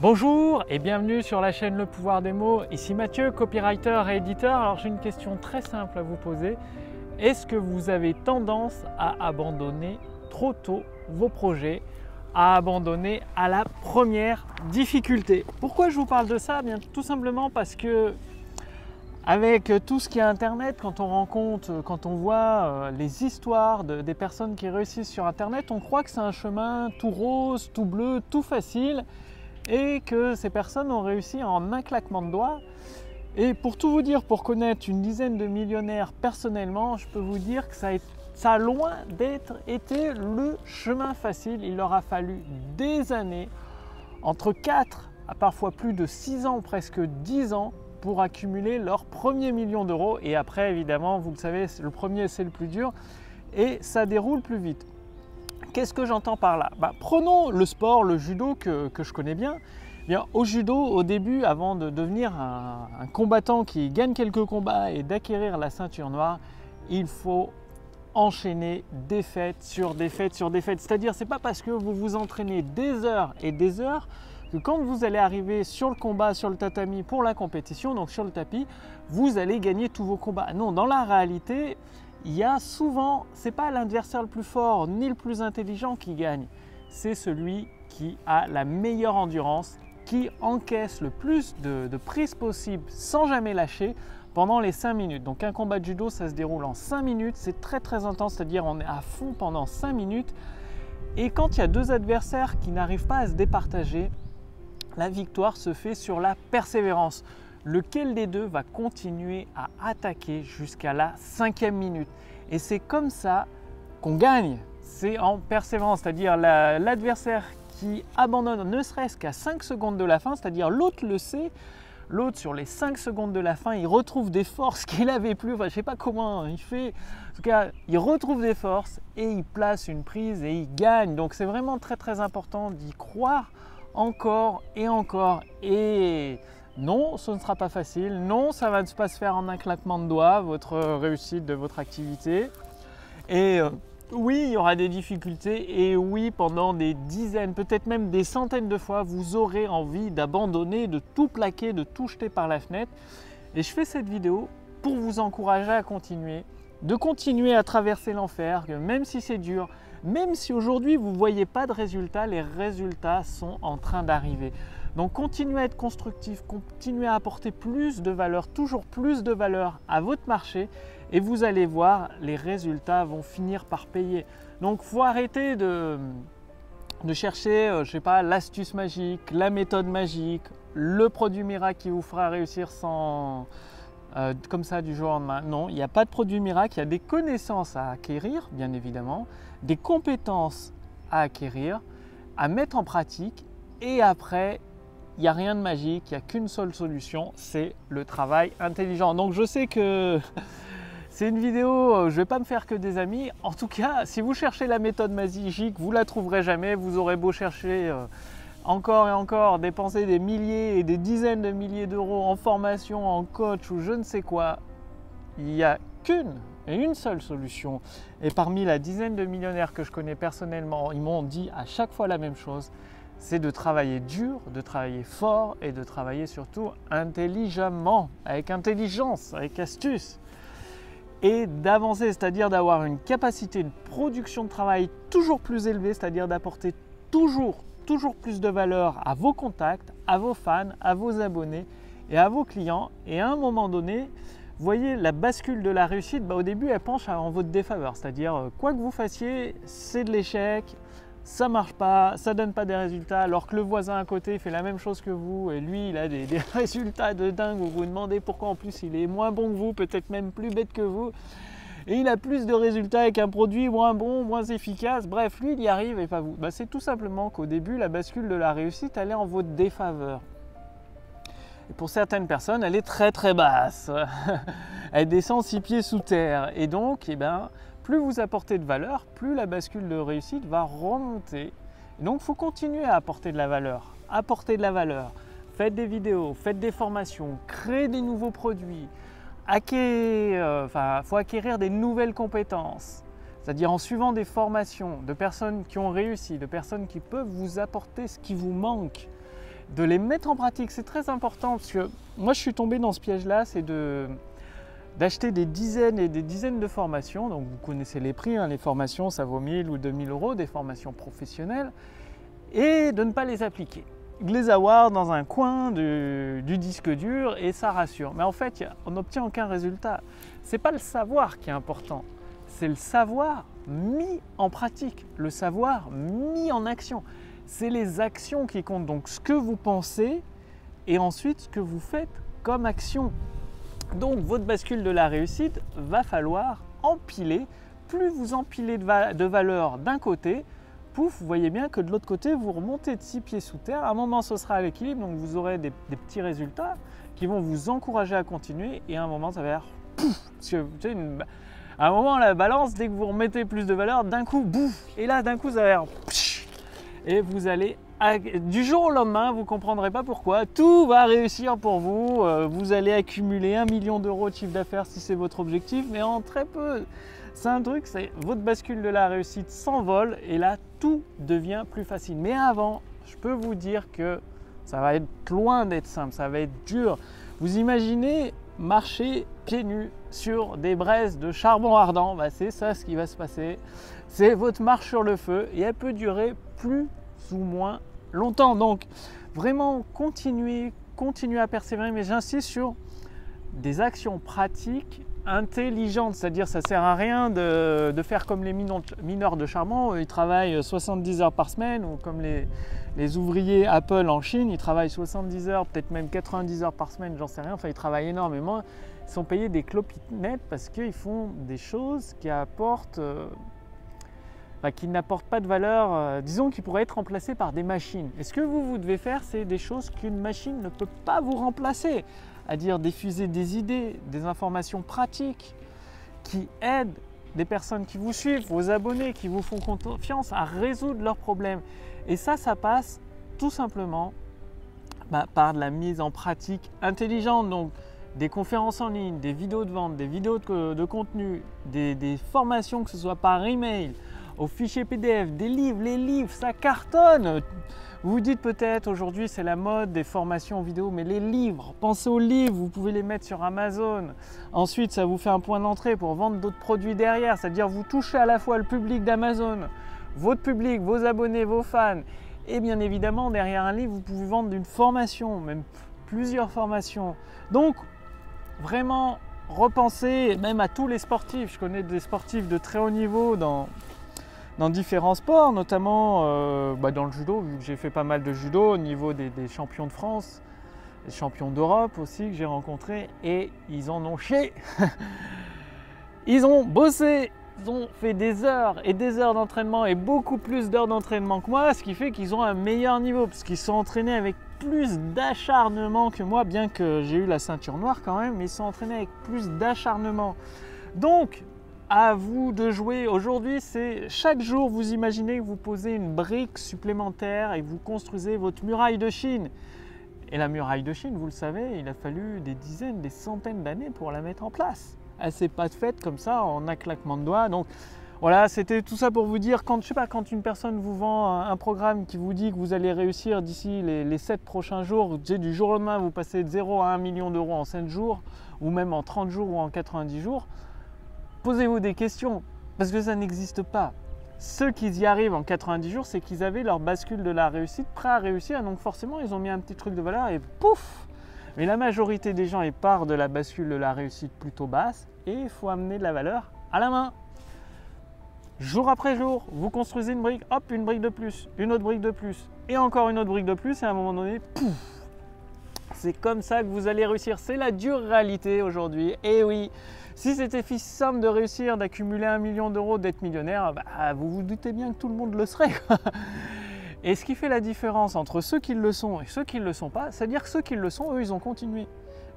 Bonjour et bienvenue sur la chaîne Le Pouvoir des mots. Ici Mathieu, copywriter et éditeur. Alors j'ai une question très simple à vous poser. Est-ce que vous avez tendance à abandonner trop tôt vos projets, à abandonner à la première difficulté? Pourquoi je vous parle de ça? Bien, tout simplement parce que avec tout ce qui est Internet, quand on voit les histoires des personnes qui réussissent sur Internet, on croit que c'est un chemin tout rose, tout bleu, tout facile, et que ces personnes ont réussi en un claquement de doigts. Et pour tout vous dire, pour connaître une dizaine de millionnaires personnellement, je peux vous dire que ça a loin d'être été le chemin facile. Il leur a fallu des années, entre 4 à parfois plus de 6 ans, presque 10 ans, pour accumuler leur premier million d'euros. Et après, évidemment, vous le savez, le premier c'est le plus dur et ça déroule plus vite. Qu'est-ce que j'entends par là? Prenons le sport, le judo que je connais bien. Bien, au judo, au début, avant de devenir un combattant qui gagne quelques combats et d'acquérir la ceinture noire, il faut enchaîner défaite sur défaite sur défaite. C'est-à-dire, c'est pas parce que vous vous entraînez des heures et des heures que quand vous allez arriver sur le combat, sur le tatami pour la compétition, donc sur le tapis, vous allez gagner tous vos combats. Non, dans la réalité, il y a souvent, c'est pas l'adversaire le plus fort ni le plus intelligent qui gagne, c'est celui qui a la meilleure endurance, qui encaisse le plus de prises possible sans jamais lâcher pendant les 5 minutes. Donc un combat de judo, ça se déroule en 5 minutes, c'est très intense, c'est-à-dire on est à fond pendant 5 minutes. Et quand il y a deux adversaires qui n'arrivent pas à se départager, la victoire se fait sur la persévérance. Lequel des deux va continuer à attaquer jusqu'à la 5e minute. Et c'est comme ça qu'on gagne, c'est en persévérance, c'est-à-dire l'adversaire qui abandonne ne serait-ce qu'à 5 secondes de la fin, c'est-à-dire l'autre le sait, l'autre sur les 5 secondes de la fin, il retrouve des forces qu'il n'avait plus, enfin je ne sais pas comment il fait, en tout cas il retrouve des forces et il place une prise et il gagne. Donc c'est vraiment très important d'y croire encore et encore. Et non, ce ne sera pas facile. Non, ça va pas se faire en un claquement de doigts, votre réussite de votre activité. Et oui, il y aura des difficultés. Et oui, pendant des dizaines, peut-être même des centaines de fois, vous aurez envie d'abandonner, de tout plaquer, de tout jeter par la fenêtre. Et je fais cette vidéo pour vous encourager à continuer, de continuer à traverser l'enfer, que même si c'est dur, même si aujourd'hui vous ne voyez pas de résultats, les résultats sont en train d'arriver. Donc continuez à être constructif, continuez à apporter plus de valeur, toujours plus de valeur à votre marché et vous allez voir, les résultats vont finir par payer. Donc il faut arrêter de chercher, je sais pas, l'astuce magique, la méthode magique, le produit miracle qui vous fera réussir comme ça du jour au lendemain. Non, il n'y a pas de produit miracle, il y a des connaissances à acquérir, bien évidemment, des compétences à acquérir, à mettre en pratique et après, il n'y a rien de magique, il n'y a qu'une seule solution, c'est le travail intelligent. Donc je sais que c'est une vidéo, je ne vais pas me faire que des amis. En tout cas, si vous cherchez la méthode magique, vous ne la trouverez jamais. Vous aurez beau chercher encore et encore, dépenser des milliers et des dizaines de milliers d'euros en formation, en coach ou je ne sais quoi. Il n'y a qu'une et une seule solution. Et parmi la dizaine de millionnaires que je connais personnellement, ils m'ont dit à chaque fois la même chose. C'est de travailler dur, de travailler fort et de travailler surtout intelligemment, avec intelligence, avec astuce. Et d'avancer, c'est-à-dire d'avoir une capacité de production de travail toujours plus élevée, c'est-à-dire d'apporter toujours plus de valeur à vos contacts, à vos fans, à vos abonnés et à vos clients. Et à un moment donné, vous voyez, la bascule de la réussite, au début, elle penche en votre défaveur. C'est-à-dire, quoi que vous fassiez, c'est de l'échec. Ça ne marche pas, ça ne donne pas des résultats, alors que le voisin à côté fait la même chose que vous et lui il a des résultats de dingue. Vous vous demandez pourquoi en plus il est moins bon que vous, peut-être même plus bête que vous, et il a plus de résultats avec un produit moins bon, moins efficace. Bref, lui il y arrive et pas vous. C'est tout simplement qu'au début la bascule de la réussite elle est en votre défaveur. Et pour certaines personnes elle est très basse, elle descend 6 pieds sous terre et donc plus vous apportez de valeur, plus la bascule de réussite va remonter. Et donc, il faut continuer à apporter de la valeur. Faites des vidéos, faites des formations, créez des nouveaux produits. Faut acquérir des nouvelles compétences. C'est-à-dire en suivant des formations de personnes qui ont réussi, de personnes qui peuvent vous apporter ce qui vous manque. de les mettre en pratique. C'est très important parce que moi je suis tombé dans ce piège-là, c'est d'acheter des dizaines et des dizaines de formations. Donc vous connaissez les prix, hein, les formations ça vaut 1000 ou 2000 euros, des formations professionnelles, et de ne pas les appliquer. De les avoir dans un coin du disque dur et ça rassure. Mais en fait, on n'obtient aucun résultat. Ce n'est pas le savoir qui est important, c'est le savoir mis en pratique, le savoir mis en action. C'est les actions qui comptent, donc ce que vous pensez et ensuite ce que vous faites comme action. Donc votre bascule de la réussite va falloir empiler. Plus vous empilez de valeur d'un côté, pouf, vous voyez bien que de l'autre côté, vous remontez de 6 pieds sous terre. À un moment, ce sera à l'équilibre, donc vous aurez des petits résultats qui vont vous encourager à continuer. Et à un moment, ça va faire pouf. Parce que, tu sais, à un moment, la balance, dès que vous remettez plus de valeur, d'un coup, bouf. Et là, d'un coup, ça va faire psh. Et vous allez, du jour au lendemain, vous ne comprendrez pas pourquoi, tout va réussir pour vous. Vous allez accumuler 1 million d'euros de chiffre d'affaires si c'est votre objectif, mais en très peu. C'est un truc, c'est votre bascule de la réussite s'envole et là, tout devient plus facile. Mais avant, je peux vous dire que ça va être loin d'être simple, ça va être dur. Vous imaginez marcher pieds nus sur des braises de charbon ardent, bah c'est ça ce qui va se passer. C'est votre marche sur le feu et elle peut durer plus ou moins longtemps. Donc vraiment continuez à persévérer, mais j'insiste sur des actions pratiques intelligente, c'est-à-dire ça sert à rien de faire comme les mineurs de charbon, ils travaillent 70 heures par semaine, ou comme les ouvriers Apple en Chine, ils travaillent 70 heures, peut-être même 90 heures par semaine, j'en sais rien, enfin ils travaillent énormément, ils sont payés des clopinettes parce qu'ils font des choses qui apportent, qui n'apportent pas de valeur, disons qu'ils pourraient être remplacés par des machines. Et ce que vous devez faire, c'est des choses qu'une machine ne peut pas vous remplacer, à dire diffuser des idées, des informations pratiques qui aident les personnes qui vous suivent, vos abonnés, qui vous font confiance à résoudre leurs problèmes. Et ça passe tout simplement par de la mise en pratique intelligente. Donc des conférences en ligne, des vidéos de vente, des vidéos de contenu, des formations, que ce soit par email, aux fichiers PDF, des livres. Les livres, ça cartonne. Vous vous dites peut-être aujourd'hui c'est la mode des formations vidéo, mais les livres, pensez aux livres, vous pouvez les mettre sur Amazon. Ensuite, ça vous fait un point d'entrée pour vendre d'autres produits derrière, c'est-à-dire vous touchez à la fois le public d'Amazon, votre public, vos abonnés, vos fans, et bien évidemment derrière un livre, vous pouvez vendre une formation, même plusieurs formations. Donc vraiment repensez même à tous les sportifs. Je connais des sportifs de très haut niveau dans différents sports, notamment dans le judo, vu que j'ai fait pas mal de judo au niveau des champions de France, des champions d'Europe aussi que j'ai rencontrés, et ils en ont chié. Ils ont bossé, ils ont fait des heures et des heures d'entraînement et beaucoup plus d'heures d'entraînement que moi, ce qui fait qu'ils ont un meilleur niveau, parce qu'ils sont entraînés avec plus d'acharnement que moi, bien que j'ai eu la ceinture noire quand même, mais ils sont entraînés avec plus d'acharnement. Donc, à vous de jouer. Aujourd'hui, c'est chaque jour, vous imaginez que vous posez une brique supplémentaire et que vous construisez votre muraille de Chine. Et la muraille de Chine, vous le savez, il a fallu des dizaines, des centaines d'années pour la mettre en place. Elle ne s'est pas faite comme ça en un claquement de doigts. Donc voilà, c'était tout ça pour vous dire, quand une personne vous vend un programme qui vous dit que vous allez réussir d'ici les 7 prochains jours, du jour au lendemain, vous passez de 0 à 1 million d'euros en 7 jours, ou même en 30 jours ou en 90 jours, posez-vous des questions, parce que ça n'existe pas. Ceux qui y arrivent en 90 jours, c'est qu'ils avaient leur bascule de la réussite prêt à réussir, donc forcément ils ont mis un petit truc de valeur et pouf. Mais la majorité des gens, ils partent de la bascule de la réussite plutôt basse et il faut amener de la valeur à la main. Jour après jour, vous construisez une brique, hop, une brique de plus, une autre brique de plus, et encore une autre brique de plus, et à un moment donné, pouf. C'est comme ça que vous allez réussir. C'est la dure réalité aujourd'hui. Et oui, si c'était si simple de réussir, d'accumuler 1 million d'euros, d'être millionnaire, vous vous doutez bien que tout le monde le serait. Et ce qui fait la différence entre ceux qui le sont et ceux qui ne le sont pas, c'est-à-dire que ceux qui le sont, eux, ils ont continué.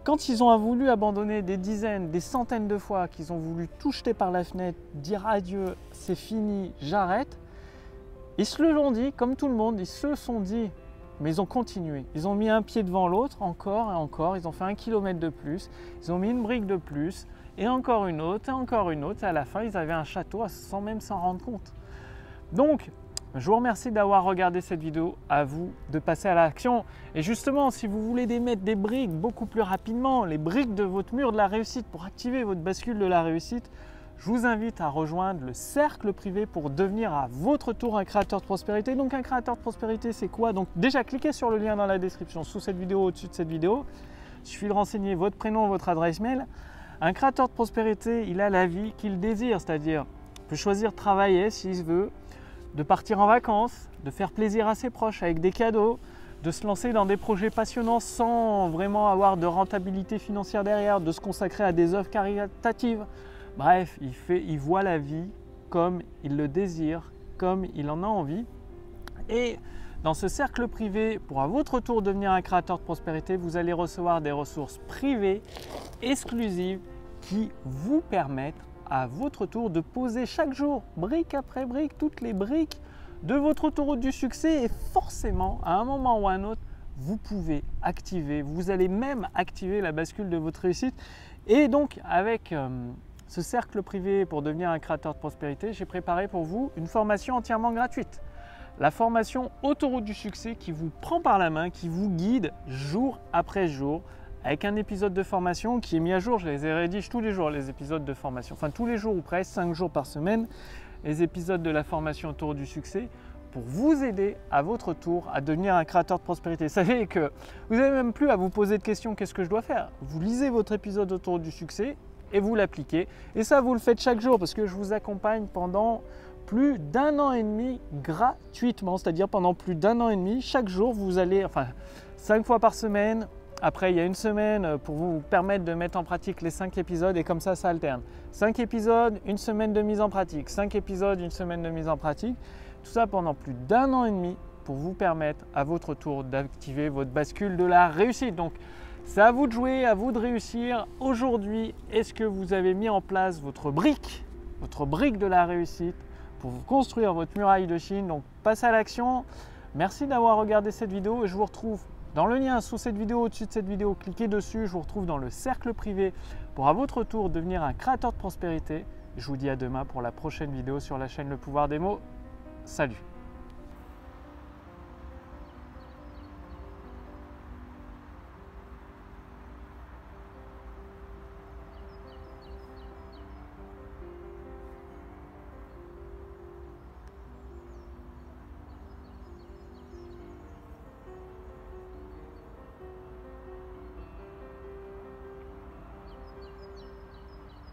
Quand ils ont voulu abandonner des dizaines, des centaines de fois, qu'ils ont voulu tout jeter par la fenêtre, dire adieu, c'est fini, j'arrête, ils se le ont dit, comme tout le monde, ils se sont dit, mais ils ont continué. Ils ont mis un pied devant l'autre, encore et encore, ils ont fait 1 kilomètre de plus, ils ont mis une brique de plus, et encore une autre, et encore une autre, et à la fin, ils avaient un château sans même s'en rendre compte. Donc, Je vous remercie d'avoir regardé cette vidéo, à vous de passer à l'action. Et justement, si vous voulez mettre des briques beaucoup plus rapidement, les briques de votre mur de la réussite pour activer votre bascule de la réussite, je vous invite à rejoindre le cercle privé pour devenir à votre tour un créateur de prospérité. Donc un créateur de prospérité, c'est quoi? Donc déjà, cliquez sur le lien dans la description sous cette vidéo, au-dessus de cette vidéo. Il suffit de renseigner votre prénom, votre adresse mail. Un créateur de prospérité, il a la vie qu'il désire, c'est-à-dire il peut choisir de travailler s'il veut, de partir en vacances, de faire plaisir à ses proches avec des cadeaux, de se lancer dans des projets passionnants sans vraiment avoir de rentabilité financière derrière, de se consacrer à des œuvres caritatives. Bref, il voit la vie comme il le désire, comme il en a envie. Et dans ce cercle privé, pour à votre tour devenir un créateur de prospérité, vous allez recevoir des ressources privées, exclusives, qui vous permettent à votre tour de poser chaque jour, brique après brique, toutes les briques de votre autoroute du succès. Et forcément, à un moment ou à un autre, vous pouvez activer, vous allez même activer la bascule de votre réussite. Et donc, avec ce cercle privé pour devenir un créateur de prospérité, j'ai préparé pour vous une formation entièrement gratuite. La formation Autoroute du succès qui vous prend par la main, qui vous guide jour après jour, avec un épisode de formation qui est mis à jour. Je les rédige tous les jours, les épisodes de formation. Enfin, tous les jours ou presque, 5 jours par semaine, les épisodes de la formation Autoroute du succès pour vous aider à votre tour à devenir un créateur de prospérité. Vous savez que vous n'avez même plus à vous poser de questions, qu'est-ce que je dois faire? Vous lisez votre épisode Autoroute du succès et vous l'appliquez. Et ça, vous le faites chaque jour parce que je vous accompagne pendant plus d'1 an et demi gratuitement. C'est-à-dire pendant plus d'1 an et demi, chaque jour, vous allez, 5 fois par semaine. Après, il y a une semaine pour vous permettre de mettre en pratique les 5 épisodes et comme ça alterne. 5 épisodes, une semaine de mise en pratique. 5 épisodes, une semaine de mise en pratique. Tout ça pendant plus d'1 an et demi pour vous permettre à votre tour d'activer votre bascule de la réussite. Donc, c'est à vous de jouer, à vous de réussir. Aujourd'hui, est-ce que vous avez mis en place votre brique de la réussite pour vous construire votre muraille de Chine? Donc, passez à l'action. Merci d'avoir regardé cette vidéo et je vous retrouve dans le lien sous cette vidéo, au-dessus de cette vidéo, cliquez dessus, je vous retrouve dans le cercle privé pour à votre tour devenir un créateur de prospérité. Je vous dis à demain pour la prochaine vidéo sur la chaîne Le Pouvoir des Mots. Salut!